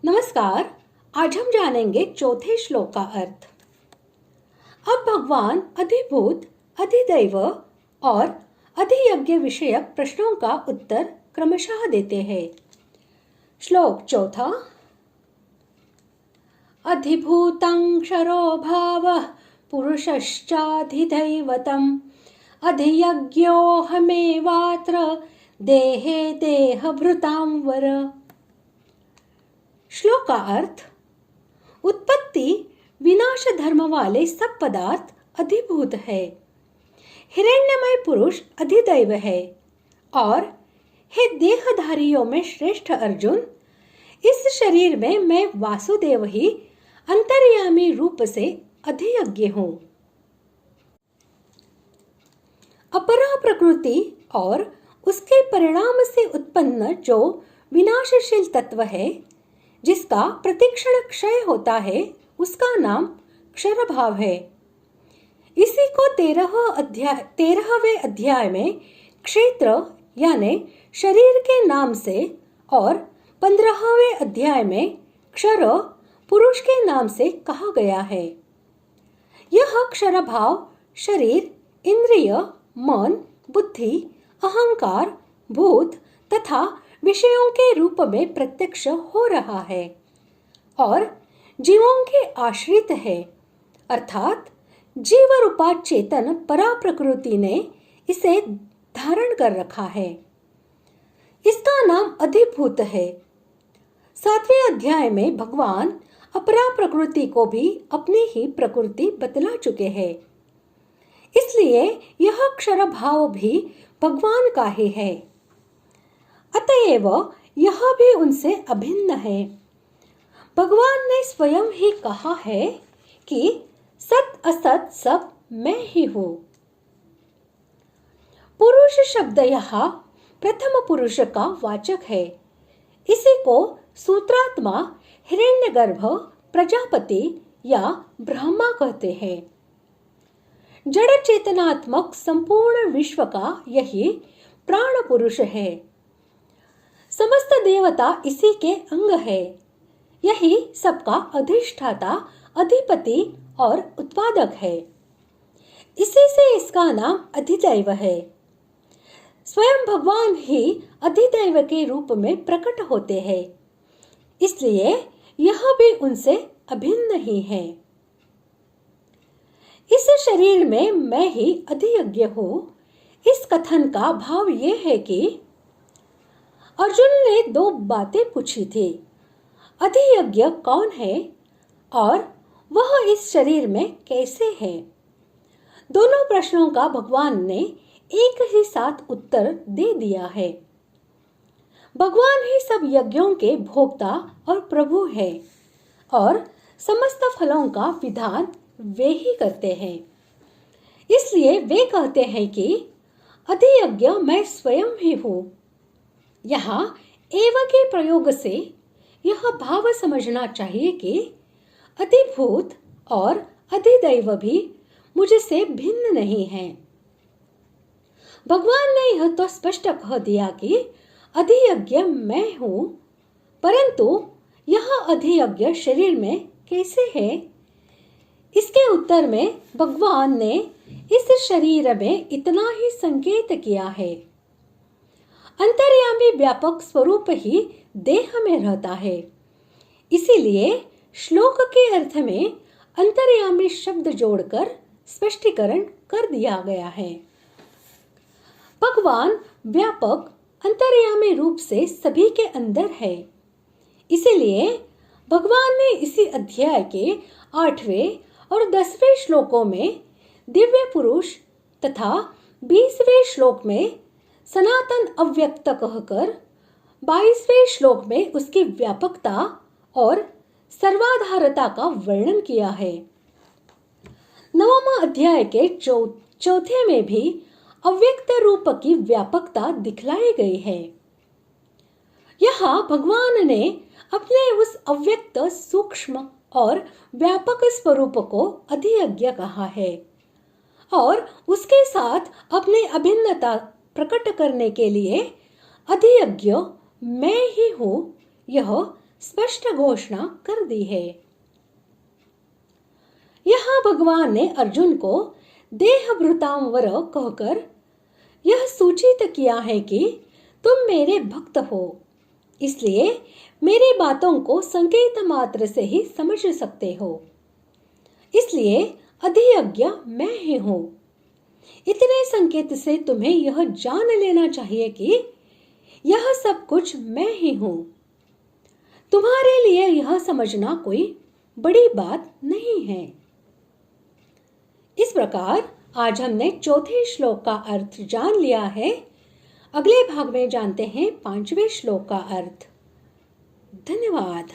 नमस्कार। आज हम जानेंगे चौथे श्लोक का अर्थ। अब भगवान अधिभूत, अधिदैव और अधियज्ञ विषयक प्रश्नों का उत्तर क्रमशः देते हैं। श्लोक चौथा। अधिभूतं क्षरो भावः पुरुषश्चाधिदैवतम् अधियज्ञोऽहमेवात्र देहे देहभृतां वर। श्लोक का अर्थ। उत्पत्ति विनाश धर्म वाले सब पदार्थ अधिभूत है। हिरण्यमय पुरुष अधिदैव है और हे देहधारियों में श्रेष्ठ अर्जुन, इस शरीर में मैं वासुदेव ही अंतर्यामी रूप से अधियज्ञ हूँ। अपरा प्रकृति और उसके परिणाम से उत्पन्न जो विनाशशील तत्व है, जिसका प्रतिक्षण क्षय होता है, उसका नाम क्षर भाव है। इसी को 13वें अध्याय में क्षेत्र यानी शरीर के नाम से और 15वें अध्याय में क्षर पुरुष के नाम से कहा गया है। यह क्षर भाव शरीर, इंद्रिय, मन, बुद्धि, अहंकार, भूत तथा विषयों के रूप में प्रत्यक्ष हो रहा है और जीवों के आश्रित है, अर्थात जीव रूपा चेतन परा प्रकृति ने इसे धारण कर रखा है। इसका नाम अधिभूत है। 7वें अध्याय में भगवान अपरा प्रकृति को भी अपनी ही प्रकृति बतला चुके हैं। इसलिए यह क्षर भाव भी भगवान का ही है, अतएव यह भी उनसे अभिन्न है। भगवान ने स्वयं ही कहा है कि सत असत सब मैं ही हूँ। पुरुष शब्द यहाँ प्रथम पुरुष का वाचक है। इसी को सूत्रात्मा, हिरण्यगर्भ, प्रजापति या ब्रह्मा कहते हैं। जड़ चेतनात्मक संपूर्ण विश्व का यही प्राण पुरुष है। समस्त देवता इसी के अंग है। यही सबका अधिष्ठाता, अधिपति और उत्पादक है। इसी से इसका नाम अधिदैव है। स्वयं भगवान ही अधिदैव के रूप में प्रकट होते हैं, इसलिए यह भी उनसे अभिन्न ही है। इस शरीर में मैं ही अधियज्ञ हूँ। इस कथन का भाव ये है कि अर्जुन ने 2 बातें पूछी थी। अधियज्ञ कौन है और वह इस शरीर में कैसे है। दोनों प्रश्नों का भगवान ने एक ही साथ उत्तर दे दिया है। भगवान ही सब यज्ञों के भोक्ता और प्रभु है और समस्त फलों का विधान वे ही करते हैं। इसलिए वे कहते हैं कि अधियज्ञ मैं स्वयं ही हूँ। यहाँ एव के प्रयोग से यह भाव समझना चाहिए कि अधिभूत और अधिदैव भी मुझसे भिन्न नहीं है। भगवान ने यह तो स्पष्ट कह दिया कि अधियज्ञ मैं हूँ, परंतु यह अधियज्ञ शरीर में कैसे है, इसके उत्तर में भगवान ने इस शरीर में इतना ही संकेत किया है। अंतर्यामी व्यापक स्वरूप ही देह में रहता है। इसीलिए श्लोक के अर्थ में अंतर्यामी शब्द जोड़कर स्पष्टीकरण कर दिया गया है। भगवान व्यापक अंतर्यामी रूप से सभी के अंदर है। इसीलिए भगवान ने इसी अध्याय के 8वें और 10वें श्लोकों में दिव्य पुरुष तथा 20वें श्लोक में सनातन अव्यक्त कहकर 22वें श्लोक में उसकी व्यापकता और सर्वाधारता का वर्णन किया है। 9वां अध्याय के चौथे में भी अव्यक्त रूप की व्यापकता दिखलाई गई है। यहाँ भगवान ने अपने उस अव्यक्त, सूक्ष्म और व्यापक स्वरूप को अधियज्ञ कहा है और उसके साथ अपनी अभिन्नता प्रकट करने के लिए अधियज्ञ मैं ही हूँ यह स्पष्ट घोषणा कर दी है। यहाँ भगवान ने अर्जुन को देहभृतांवर कहकर यह सूचित किया है कि तुम मेरे भक्त हो, इसलिए मेरी बातों को संकेत मात्र से ही समझ सकते हो, इसलिए अधियज्ञ मैं ही हूँ। इतने संकेत से तुम्हें यह जान लेना चाहिए कि यह सब कुछ मैं ही हूँ। तुम्हारे लिए यह समझना कोई बड़ी बात नहीं है। इस प्रकार आज हमने चौथे श्लोक का अर्थ जान लिया है। अगले भाग में जानते हैं 5वें श्लोक का अर्थ। धन्यवाद।